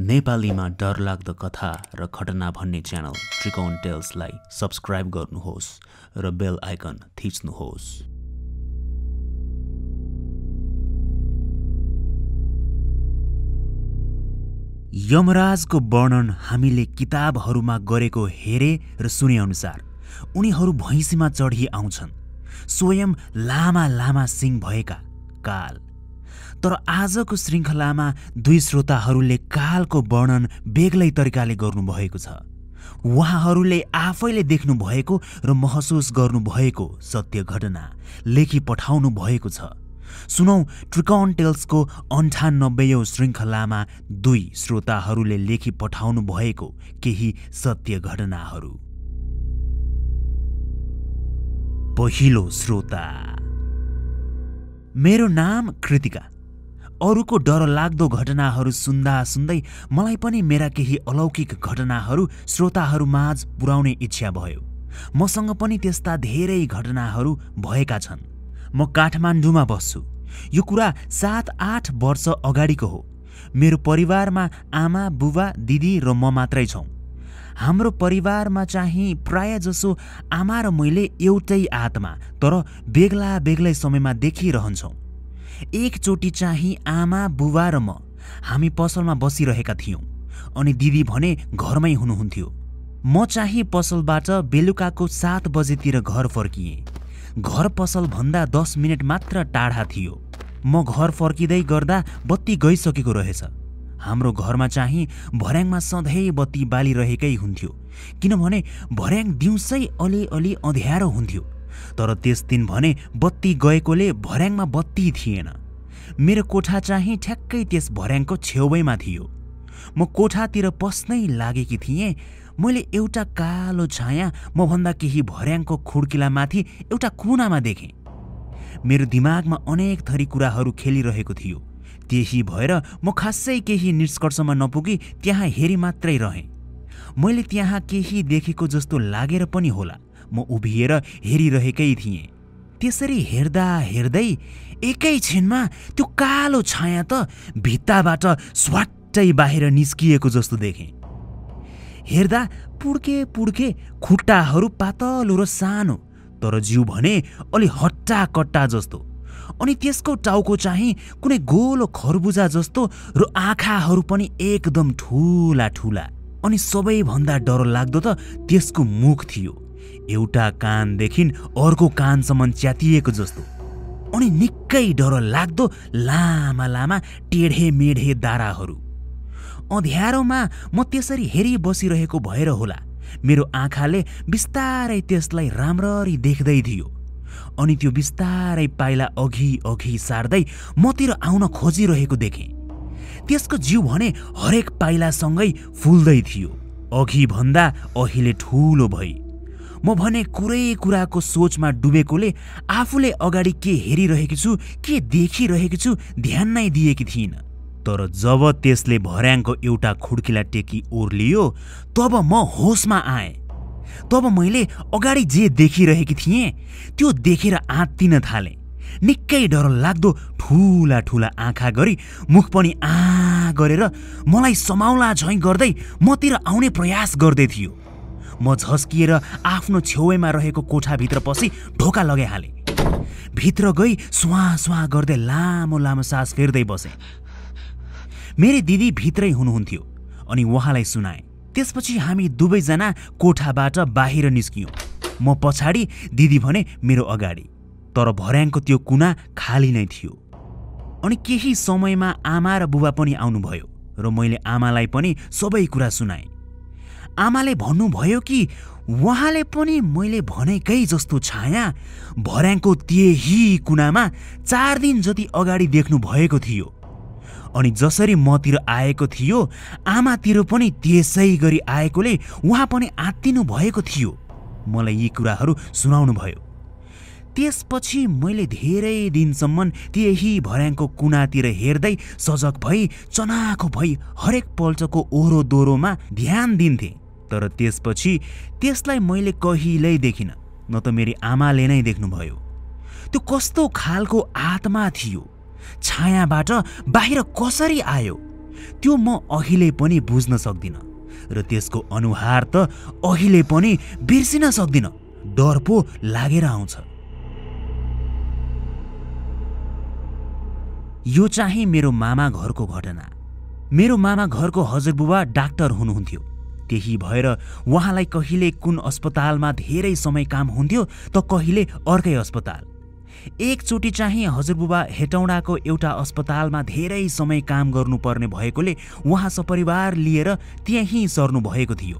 नेपालीमा डरलाग्दो कथा र घटना भन्ने च्यानल त्रिकोण टेल्सलाई सब्स्क्राइब गर्नुहोस् र बेल आइकन थिच्नुहोस्। यमराजको वर्णन हामीले किताबहरूमा गरेको हेरे र सुने अनुसार उनीहरू भैँसीमा चढी आउँछन्, स्वयं लामा लामा सिङ भएका काल। तर आजको श्रृङ्खलामा दुई श्रोताहरूले कालको वर्णन बेग्लै तरिकाले गर्नुभएको छ। उहाँहरूले आफैले देख्नु भएको र महसुस गर्नुभएको सत्य घटना लेखी पठाउनु भएको छ। सुनौ त्रिकोण टेल्सको 98औं श्रृङ्खलामा दुई श्रोताहरूले लेखी पठाउनु भएको केही सत्य घटनाहरू। पहिलो श्रोता। मेरो नाम कृतिका। अरूको डरलाग्दो घटनाहरू सुन्दा सुन्दै मलाई पनि मेरा केही अलौकिक घटनाहरू श्रोताहरूमाझ पुर्याउने इच्छा भयो। मसँग पनि त्यस्ता धेरै घटनाहरू भएका छन्। म काठमाडौँमा बस्छु। यो कुरा 7-8 वर्ष अगाडिको हो। मेरो परिवारमा आमा, बुबा, दिदी र म मात्रै छौँ। हाम्रो परिवारमा चाहिँ प्राय जसो आमा र मैले एउटै आत्मा तर बेग्ला बेग्लै समयमा देखिरहन्छौँ। एकचोटि चाहिँ आमा, बुबा र म हामी पसलमा बसिरहेका थियौँ अनि दिदी भने घरमै हुनुहुन्थ्यो। म चाहिँ पसलबाट बेलुकाको 7 बजेतिर घर फर्किएँ। घर पसलभन्दा 10 मिनट मात्र टाढा थियो। म घर फर्किँदै गर्दा बत्ती गइसकेको रहेछ। हाम्रो घरमा चाहिँ भर्याङमा सधैँ बत्ती बालिरहेकै हुन्थ्यो, किनभने भर्याङ दिउँसै अलिअलि अँध्यारो हुन्थ्यो। तर त्यस दिन भने बत्ती गएकोले भर्याङमा बत्ती थिएन। मेरो कोठा चाहिँ ठ्याक्कै त्यस भर्याङको छेउैमा थियो। म कोठातिर पस्नै लागेकी थिएँ। मैले एउटा कालो छाया मभन्दा केही भर्याङको खुड्किलामाथि एउटा कुनामा देखेँ। मेरो दिमागमा अनेक थरी कुराहरू खेलिरहेको थियो। त्यही भएर म खासै केही निष्कर्षमा नपुगी त्यहाँ हेरी मात्रै रहेँ। मैले त्यहाँ केही देखेको जस्तो लागेर पनि होला म उभिएर हेरिरहेकै थिएँ। त्यसरी हेर्दा हेर्दै एकैछिनमा त्यो कालो छाया त भित्ताबाट स्वाट्टै बाहिर निस्किएको जस्तो देखेँ। हेर्दा पुड्के पुड्के खुट्टाहरू पातलो र सानो, तर जिउ भने अलि हट्टा कट्टा जस्तो। अनि त्यसको टाउको चाहिँ कुनै गोलो खरबुजा जस्तो र आँखाहरू पनि एकदम ठुला ठुला। अनि सबैभन्दा डरलाग्दो त त्यसको मुख थियो। एउटा कानदेखि अर्को कानसम्म च्यातिएको जस्तो। अनि निकै डरलाग्दो लामा लामा टेढे मेढे दाराहरू। अँध्यारोमा म त्यसरी हेरी बसिरहेको भएर होला मेरो आँखाले बिस्तारै त्यसलाई राम्ररी देख्दै थियो। अनि त्यो बिस्तारै पाइला अघि अघि सार्दै मतिर आउन खोजिरहेको देखेँ। त्यसको जिउ भने हरेक पाइलासँगै फुल्दै थियो, अघि भन्दा अहिले ठुलो भई। म भने कुरै कुराको सोचमा डुबेकोले आफूले अगाडि के हेरिरहेकी छु, के देखिरहेकी छु ध्यान नै दिएकी थिइनँ। तर जब त्यसले भर्याङको एउटा खुड्किला टेकी ओर्लियो तब म होसमा आएँ। तब मैले अगाडि जे देखिरहेकी थिएँ त्यो देखेर आत्तिन थालेँ। निकै डरलाग्दो ठुला ठुला आँखा गरी मुख पनि गरेर मलाई समाउला झैँ गर्दै मतिर आउने प्रयास गर्दै थियो। म झस्किएर आफ्नो छेउमा रहेको कोठाभित्र पसी ढोका लगाइहालेँ। भित्र गई स्वाँ स्वाँ गर्दै लामो लामो सास फेर्दै बसेँ। मेरी दिदी भित्रै हुनुहुन्थ्यो अनि उहाँलाई सुनाएँ। त्यसपछि हामी दुवैजना कोठाबाट बाहिर निस्कियौँ। म पछाडि, दिदी भने मेरो अगाडि। तर भर्याङको त्यो कुना खाली नै थियो। अनि केही समयमा आमा र बुबा पनि आउनुभयो र मैले आमालाई पनि सबै कुरा सुनाएँ। आमाले भन्नुभयो कि उहाँले पनि मैले भनेकै जस्तो छाया भर्याङको त्यही कुनामा 4 दिन जति अगाडि देख्नु भएको थियो। अनि जसरी मतिर आएको थियो आमातिर पनि त्यसै गरी आएकोले उहाँ पनि आत्तिनु भएको थियो। मलाई यी कुराहरू सुनाउनु भयो। त्यसपछि मैले धेरै दिनसम्म त्यही भर्याङको कुनातिर हेर्दै सजग भई चनाखो भई हरेक पल्टको ओह्रो दोहोरोमा ध्यान दिन्थेँ। तर त्यसपछि त्यसलाई मैले कहिल्यै देखिनँ, न त मेरी आमाले नै देख्नुभयो। त्यो कस्तो खालको आत्मा थियो, छायाबाट बाहिर कसरी आयो, त्यो म अहिले पनि बुझ्न सक्दिन र त्यसको अनुहार त अहिले पनि बिर्सिन सक्दिन। डर पो लागेर आउँछ। यो चाहिँ मेरो मामा घरको घटना। मेरो मामा घरको हजुरबुबा डाक्टर हुनुहुन्थ्यो। त्यही भएर उहाँलाई कहिले कुन अस्पतालमा धेरै समय काम हुन्थ्यो त कहिले अर्कै अस्पताल। एकचोटि चाहिँ हजुरबुबा हेटौँडाको एउटा अस्पतालमा धेरै समय काम गर्नुपर्ने भएकोले उहाँ सपरिवार लिएर त्यहीँ सर्नु भएको थियो।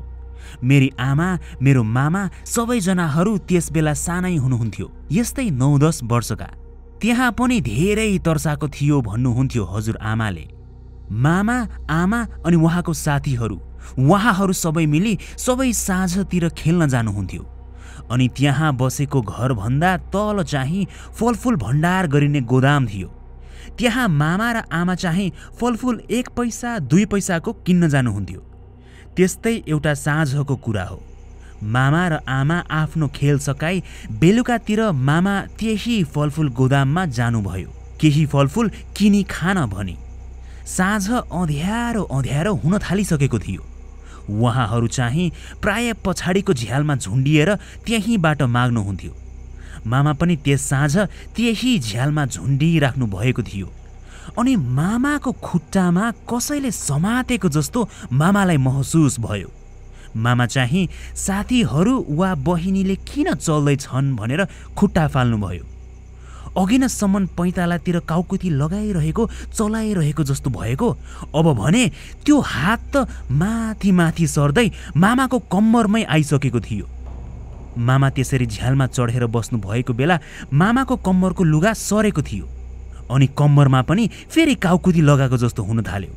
मेरी आमा, मेरो मामा सबैजनाहरू त्यस बेला सानै हुनुहुन्थ्यो, यस्तै 9-10 वर्षका। त्यहाँ पनि धेरै तर्साको थियो भन्नुहुन्थ्यो हजुरआमाले। मामा, आमा अनि उहाँको उहाँहरू सबै मिली सबै साँझतिर खेल्न जानुहुन्थ्यो। अनि त्यहाँ बसेको घरभन्दा तल चाहिँ फलफुल भण्डार गरिने गोदाम थियो। त्यहाँ मामा र आमा चाहिँ फलफुल 1 पैसा 2 पैसाको किन्न जानुहुन्थ्यो। त्यस्तै एउटा साँझको कुरा हो। मामा र आमा आफ्नो खेल सकाई बेलुकातिर मामा त्यही फलफुल गोदाममा जानुभयो, केही फलफुल किनी खान भनी। साँझ अँध्यारो हुन थालिसकेको थियो। उहाँहरू चाहिँ प्राय पछाडिको झ्यालमा झुन्डिएर त्यहीँबाट माग्नुहुन्थ्यो। मामा पनि त्यस साँझ त्यही झ्यालमा झुन्डिराख्नु भएको थियो। अनि मामाको खुट्टामा कसैले समातेको जस्तो मामालाई महसुस भयो। मामा चाहिँ साथीहरू वा बहिनीले किन चल्दैछन् भनेर खुट्टा फाल्नुभयो। अघि नसम्म पैतालातिर काउकुती चलाइरहेको जस्तो भएको, अब भने त्यो हात त माथि माथि सर्दै मामाको कम्मरमै आइसकेको थियो। मामा त्यसरी झ्यालमा चढेर बस्नु भएको बेला मामाको कम्मरको लुगा सरेको थियो अनि कम्मरमा पनि फेरि काउकुती लगाएको जस्तो हुन थाल्यो।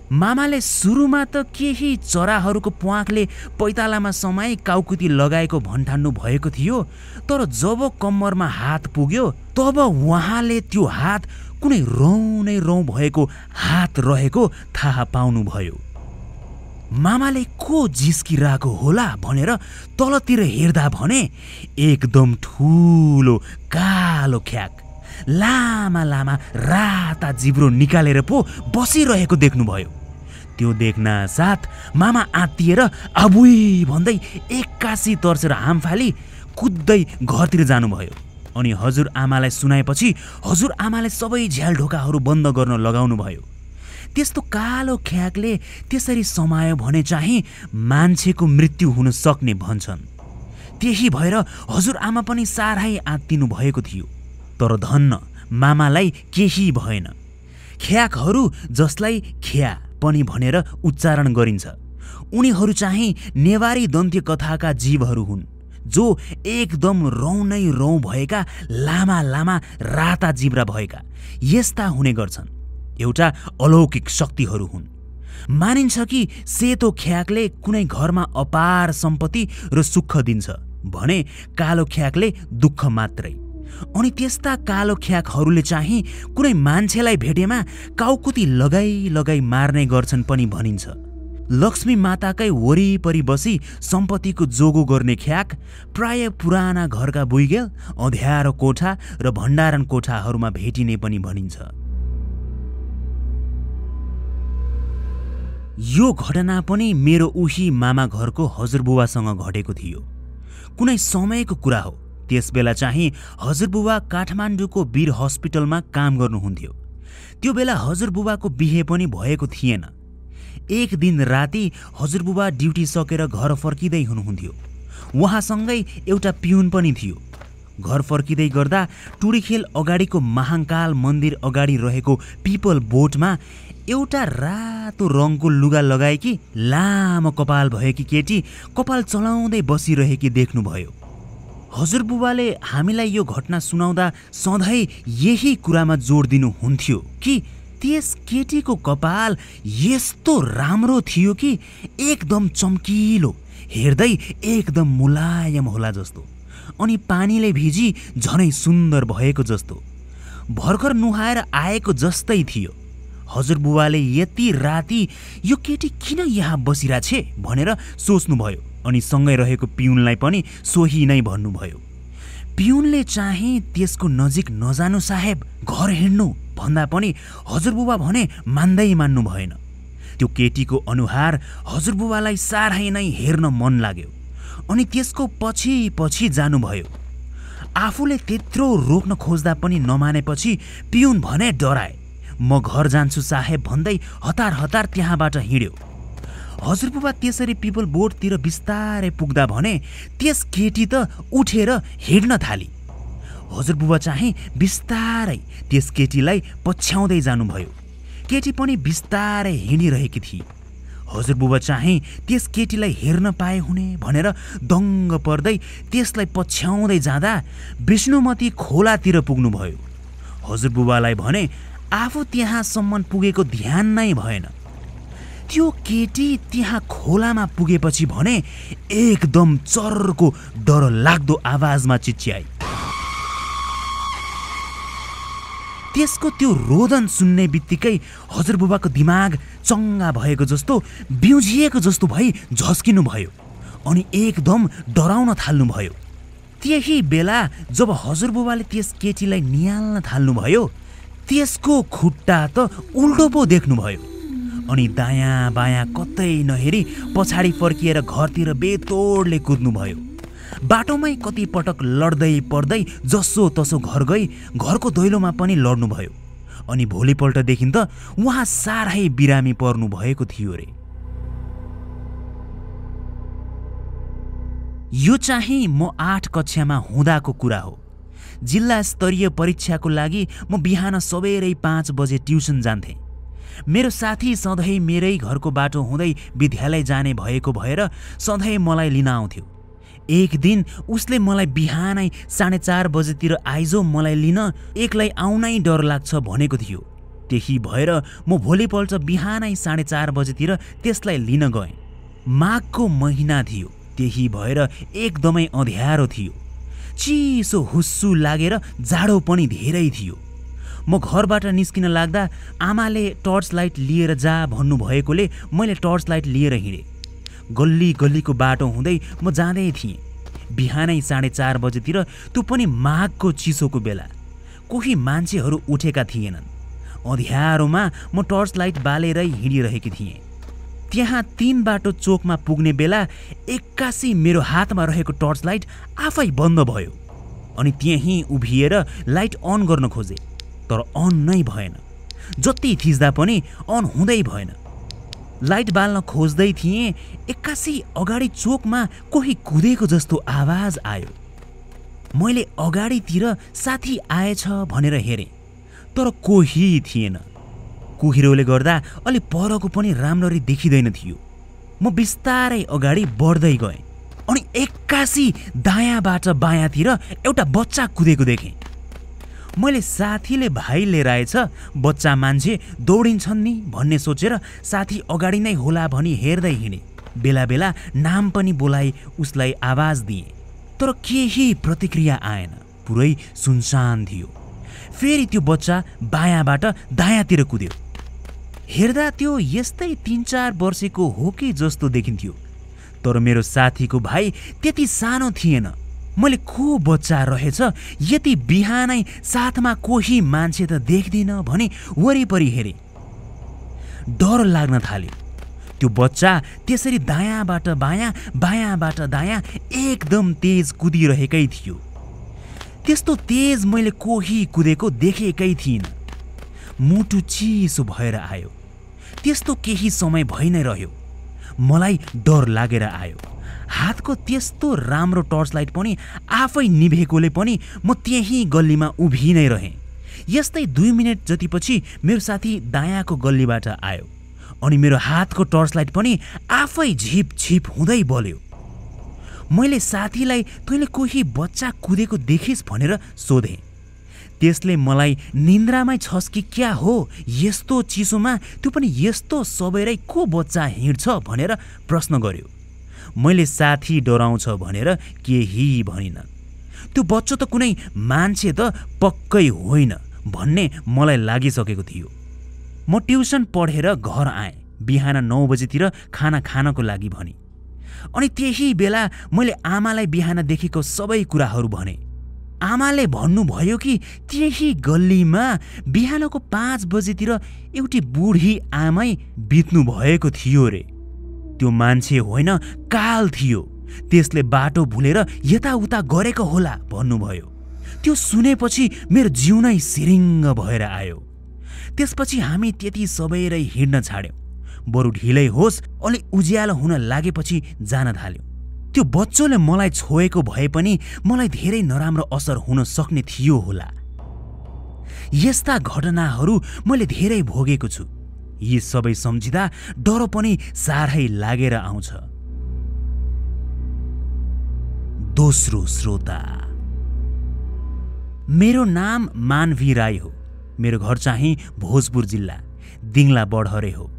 मामाले सुरुमा त केही चराहरूको प्वाखले पैतालामा समाई काउकुती लगाएको भन्ठान्नु भएको थियो, तर जब कम्मरमा हात पुग्यो तब उहाँले त्यो हात कुनै रौँ भएको हात रहेको थाहा पाउनुभयो। मामाले को जिस्किरहेको होला भनेर तलतिर हेर्दा भने एकदम ठुलो कालो ख्याक लामा राता जिब्रो निकालेर पो बसिरहेको देख्नुभयो। त्यो देख्न साथ मामा आत्तिएर आबुई भन्दै एक्कासी तर्सेर हाम फाली कुद्दै घरतिर जानुभयो। अनि हजुरआमालाई सुनाएपछि हजुरआमाले सबै झ्याल ढोकाहरू बन्द गर्न लगाउनु भयो। त्यस्तो कालो ख्याकले त्यसरी समायो भने चाहिँ मान्छेको मृत्यु हुन सक्ने भन्छन्। त्यही भएर हजुरआमा पनि साह्रै आत्तिनु भएको थियो। तर धन्न मामालाई केही भएन। ख्याकहरू जसलाई ख्या पनि भनेर उच्चारण गरिन्छ, उनीहरू चाहिँ नेवारी दन्त्य कथाका जीवहरू हुन् जो एकदम रौँ भएका लामा राता जिब्रा भएका यस्ता हुने गर्छन्। एउटा अलौकिक शक्तिहरू हुन्। मानिन्छ कि सेतो ख्याकले कुनै घरमा अपार सम्पत्ति र सुख दिन्छ भने कालो ख्याकले दुःख मात्रै। अनि त्यस्ता कालो ख्याकहरूले चाहिँ कुनै मान्छेलाई भेटेमा काउकुती लगाई मार्ने गर्छन् पनि भनिन्छ। लक्ष्मी माताकै वरिपरि बसी सम्पत्तिको जोगो गर्ने ख्याक प्राय पुराना घरका बुइगेल, अँध्यारो कोठा र भण्डारण कोठाहरूमा भेटिने पनि भनिन्छ। यो घटना पनि मेरो उही मामा घरको हजुरबुवासँग घटेको थियो। कुनै समयको कुरा हो। त्यसबेला चाहिँ हजुरबुवा काठमाडौँको वीर हस्पिटलमा काम गर्नुहुन्थ्यो। त्यो बेला हजुरबुवाको बिहे पनि भएको थिएन। एक दिन राति हजुरबुवा ड्युटी सकेर घर फर्किँदै हुनुहुन्थ्यो। उहाँसँगै एउटा पिउन पनि थियो। घर फर्किँदै गर्दा टुडीखेल अगाडिको महाङ्काल मन्दिर अगाडि रहेको पिपल बोटमा एउटा रातो रङको लुगा लगाएकी लामो कपाल भएकी केटी कपाल चलाउँदै बसिरहेकी देख्नुभयो। हजुरबुवाले हामीलाई यो घटना सुनाउँदा सधैँ यही कुरामा जोड दिनुहुन्थ्यो कि त्यस केटीको कपाल यस्तो राम्रो थियो कि एकदम चम्किलो, हेर्दै एकदम मुलायम होला जस्तो, अनि पानीले भिजी झनै सुन्दर भएको जस्तो, भर्खर नुहाएर आएको जस्तै थियो। हजुरबुवाले यति राति यो केटी किन यहाँ बसिरहेछे भनेर सोच्नुभयो अनि सँगै रहेको पिउनलाई पनि सोही नै भन्नुभयो। पिउनले चाहिँ त्यसको नजिक नजानु साहेब, घर हिँड्नु भन्दा पनि हजुरबुबा भने मान्दै मान्नु भएन। त्यो केटीको अनुहार हजुरबुबालाई साह्रै नै हेर्न मन लाग्यो अनि त्यसको पछि पछि जानुभयो। आफूले त्यत्रो रोक्न खोज्दा पनि नमानेपछि पिउन भने डराए। म घर जान्छु साहेब भन्दै हतार हतार त्यहाँबाट हिँड्यो। हजुरबुबा त्यसरी पिपल बोर्डतिर बिस्तारै पुग्दा भने त्यस केटी त उठेर हिँड्न थाली। हजुरबुबा चाहिँ बिस्तारै त्यस केटीलाई पछ्याउँदै जानुभयो। केटी पनि बिस्तारै हिँडिरहेकी थिए। हजुरबुबा चाहिँ त्यस केटीलाई हेर्न पाए हुने भनेर दङ्ग पर्दै त्यसलाई पछ्याउँदै जाँदा विष्णुमती खोलातिर पुग्नुभयो। हजुरबुबालाई भने आफू त्यहाँसम्म पुगेको ध्यान नै भएन। त्यो केटी त्यहाँ खोलामा पुगेपछि भने एकदम चर्को डरलाग्दो आवाजमा चिच्याए। त्यसको त्यो रोदन सुन्ने बित्तिकै हजुरबुबाको दिमाग चङ्गा भएको जस्तो बिउजिएको जस्तो भई झस्किनु भयो अनि एकदम डराउन थाल्नुभयो। त्यही बेला जब हजुरबुबाले त्यस केटीलाई निहाल्न थाल्नुभयो त्यसको खुट्टा त उल्टो पो देख्नुभयो अनि दायाँ बायाँ कतै नहेरी पछाडि फर्किएर घरतिर बेतोडले कुद्नुभयो। बाटोमै कति पटक लड्दै पर्दै जसो तसो घर गई घरको दैलोमा पनि लड्नुभयो अनि भोलिपल्टदेखि त उहाँ साह्रै बिरामी पर्नु भएको थियो रे। यो चाहिँ म 8 कक्षामा हुँदाको कुरा हो। जिल्ला स्तरीय परीक्षाको लागि म बिहान सबेरै 5 बजे ट्युसन जान्थेँ। मेरो साथी सधैँ मेरै घरको बाटो हुँदै विद्यालय जाने भएको भएर सधैँ मलाई लिन आउँथ्यो। एक दिन उसले मलाई बिहानै 4:30 बजेतिर आइजो मलाई लिन, एक्लै आउनै डर लाग्छ भनेको थियो। त्यही भएर म भोलिपल्ट बिहानै 4:30 बजेतिर त्यसलाई लिन गएँ। माघको महिना थियो, त्यही भएर एकदमै अँध्यारो थियो। चिसो हुस्सु लागेर जाडो पनि धेरै थियो। म घरबाट निस्किन लाग्दा आमाले टर्च लाइट लिएर जा भन्नुभएकोले मैले टर्च लाइट लिएर हिँडेँ। गल्ली गल्लीको बाटो हुँदै म जाँदै थिएँ। बिहानै 4:30 बजेतिर, त्यो पनि माघको चिसोको बेला। कोही मान्छेहरू उठेका थिएनन्। अँध्यारोमा म टर्च लाइट बालेरै हिँडिरहेकी थिएँ। त्यहाँ 3 बाटो चोकमा पुग्ने बेला एक्कासी मेरो हातमा रहेको टर्च लाइट आफै बन्द भयो अनि त्यहीँ उभिएर लाइट अन गर्न खोजेँ, तर अन नै भएन। जति थिच्दा पनि अन हुँदै भएन। लाइट बाल्न खोज्दै थिएँ, एक्कासी अगाडि चोकमा कोही कुदेको जस्तो आवाज आयो। मैले अगाडितिर साथी आएछ भनेर हेरेँ, तर कोही थिएन। कुहिरोले गर्दा अलि परको पनि राम्ररी देखिँदैन थियो। म बिस्तारै अगाडि बढ्दै गएँ अनि एक्कासी दायाँबाट बायाँतिर एउटा बच्चा कुदेको देखेँ। मैले साथीले भाइ लिएर आएछ, बच्चा मान्छे दौडिन्छन् नि भन्ने सोचेर साथी अगाडि नै होला भनी हेर्दै हिँडेँ। बेला बेला नाम पनि बोलाइ उसलाई आवाज दिएँ, तर केही प्रतिक्रिया आएन। पुरै सुनसान थियो। फेरि त्यो बच्चा बायाँबाट दायाँतिर कुद्यो। हेर्दा त्यो यस्तै 3-4 वर्षको हो कि जस्तो देखिन्थ्यो, तर मेरो साथीको भाइ त्यति सानो थिएन। मैले को बच्चा रहेछ यति बिहानै साथमा कोही मान्छे त देख्दिनँ भनी वरिपरि हेरेँ। डर लाग्न थाल्यो। त्यो बच्चा त्यसरी दायाँबाट बायाँ बायाँबाट दायाँ एकदम तेज कुदिरहेकै थियो। त्यस्तो तेज मैले कोही कुदेको देखेकै थिइनँ। मुटु चिसो भएर आयो। त्यस्तो केही समय भइ नै रह्यो। मलाई डर लागेर आयो। हातको त्यस्तो राम्रो टर्च लाइट पनि आफै निभेकोले पनि म त्यही गल्लीमा उभि नै रहेँ। यस्तै 2 मिनेट जतिपछि मेरो साथी दायाँको गल्लीबाट आयो अनि मेरो हातको टर्च लाइट पनि आफै झिप झिप हुँदै बल्यो। मैले साथीलाई तैँले कोही बच्चा कुदेको देखिस् भनेर सोधेँ। त्यसले मलाई निन्द्रामै छस् कि क्या हो, यस्तो चिसोमा त्यो पनि यस्तो सबेरै को बच्चा हिँड्छ भनेर प्रश्न गर्यो। मैले साथी डराउँछ भनेर केही भनिनँ। त्यो बच्चो त कुनै मान्छे त पक्कै होइन भन्ने मलाई लागिसकेको थियो। म ट्युसन पढेर घर आएँ। बिहान 9 बजेतिर खाना खानको लागि भनी अनि त्यही बेला मैले आमालाई बिहान देखेको सबै कुराहरू भने। आमाले भन्नुभयो कि त्यही गल्लीमा बिहानको 5 बजेतिर एउटी बुढी आमै बित्नु भएको थियो रे। त्यो मान्छे होइन, काल थियो। त्यसले बाटो भुलेर यताउता गरेको होला भन्नुभयो। त्यो सुनेपछि मेरो जिउ नै सिरिङ्ग भएर आयो। त्यसपछि हामी त्यति सबैरै हिँड्न छाड्यौँ। बरु ढिलै होस् अलि उज्यालो हुन लागेपछि जान थाल्यौँ। त्यो बच्चोले मलाई छोएको भए पनि मलाई धेरै नराम्रो असर हुन सक्ने थियो होला। यस्ता घटनाहरू मैले धेरै भोगेको छु। यी सबै सम्झिँदा डर पनि साह्रै लागेर आउँछ। दोस्रो श्रोता। मेरो नाम मानवी राई हो। मेरो घर चाहिँ भोजपुर जिल्ला दिङला बढहरे हो।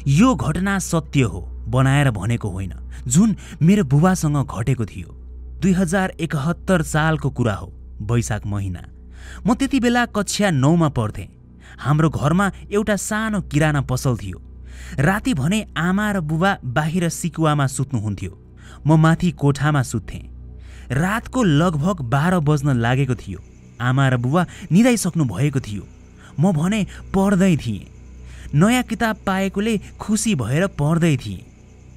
यो घटना सत्य हो, बनाएर भनेको होइन, जुन मेरो बुबासँग घटेको थियो। 2071 सालको कुरा हो, वैशाख महिना। म त्यति बेला कक्षा 9 मा पढ्थेँ। हाम्रो घरमा एउटा सानो किराना पसल थियो। राति भने आमा र बुबा बाहिर सिकुवामा सुत्नुहुन्थ्यो। म माथि कोठामा सुत्थेँ। रातको लगभग 12 बज्न लागेको थियो। आमा र बुबा निदाइसक्नु भएको थियो। म भने पढ्दै थिएँ। नयाँ किताब पाएकोले खुसी भएर पढ्दै थिएँ।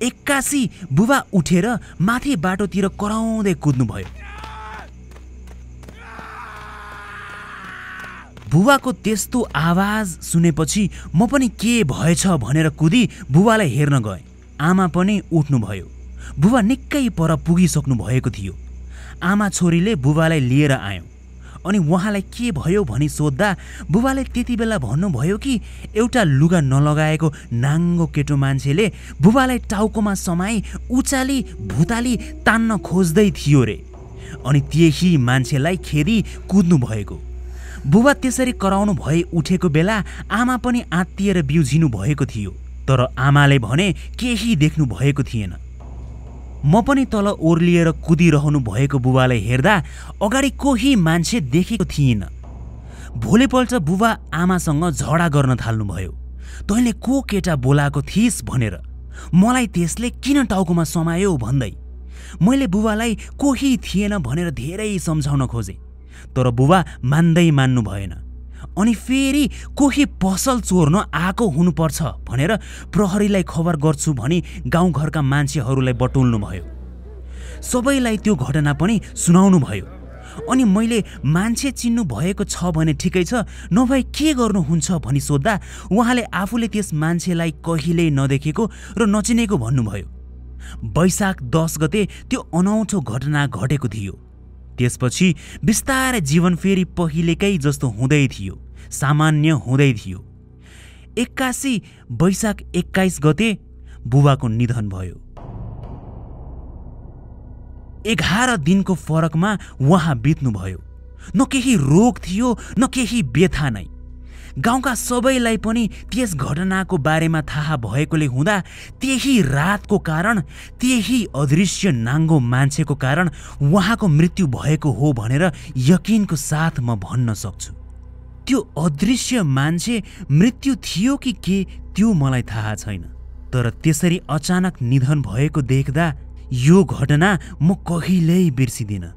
एक्कासी बुबा उठेर माथि बाटोतिर कराउँदै कुद्नुभयो। बुबाको त्यस्तो आवाज सुनेपछि म पनि के भएछ भनेर कुदी बुबालाई हेर्न गएँ। आमा पनि उठ्नुभयो। बुबा निकै पर पुगिसक्नु भएको थियो। आमा छोरीले बुबालाई लिएर आयौँ। अनि उहाँलाई के भयो भनी सोद्धा बुबाले त्यति बेला भन्नुभयो कि एउटा लुगा नलगाएको नाङ्गो केटो मान्छेले बुबालाई टाउकोमा समाई उचाली भुताली तान्न खोज्दै थियो रे। अनि त्यही मान्छेलाई खेदी कुद्नु भएको। बुबा त्यसरी कराउनु भई उठेको बेला आमा पनि आत्तिएर बिउझिनु भएको थियो। तर आमाले भने केही देख्नु भएको थिएन। म पनि तल ओर्लिएर कुदिरहनु भएको बुबालाई हेर्दा अगाडि कोही मान्छे देखेको थिइनँ। भोलिपल्ट बुबा आमासँग झगडा गर्न थाल्नुभयो। तैँले को केटा बोलाएको थिइस् भनेर। मलाई त्यसले किन टाउकोमा समायो भन्दै। मैले बुबालाई कोही थिएन भनेर धेरै सम्झाउन खोजेँ, तर बुबा मान्नु भएन। अनि फेरि कोही पसल चोर्न आएको हुनुपर्छ भनेर प्रहरीलाई खबर गर्छु भनी गाउँघरका मान्छेहरूलाई बटुल्नु भयो। सबैलाई त्यो घटना पनि सुनाउनु भयो। अनि मैले मान्छे चिन्नु भएको छ भने ठिकै छ, नभए के गर्नुहुन्छ भनी सोद्धा उहाँले आफूले त्यस मान्छेलाई कहिल्यै नदेखेको र नचिनेको भन्नुभयो। वैशाख 10 गते त्यो अनौठो घटना घटेको थियो। त्यसपछि बिस्तारै जीवन फेरि पहिलेकै जस्तो हुँदै थियो, सामान्य हुँदै थियो। एक्कासी वैशाख 21 गते बुबाको निधन भयो। 11 दिनको फरकमा उहाँ बित्नुभयो। न केही रोग थियो न केही व्यथा नै। गाउँका सबैलाई पनि त्यस घटनाको बारेमा थाहा भएकोले हुँदा त्यही रातको कारण, त्यही अदृश्य नाङ्गो मान्छेको कारण उहाँको मृत्यु भएको हो भनेर यकिनको साथ म भन्न सक्छु। त्यो अदृश्य मान्छे मृत्यु थियो कि के त्यो मलाई थाहा छैन, तर त्यसरी अचानक निधन भएको देख्दा यो घटना म कहिल्यै बिर्सिदिनँ।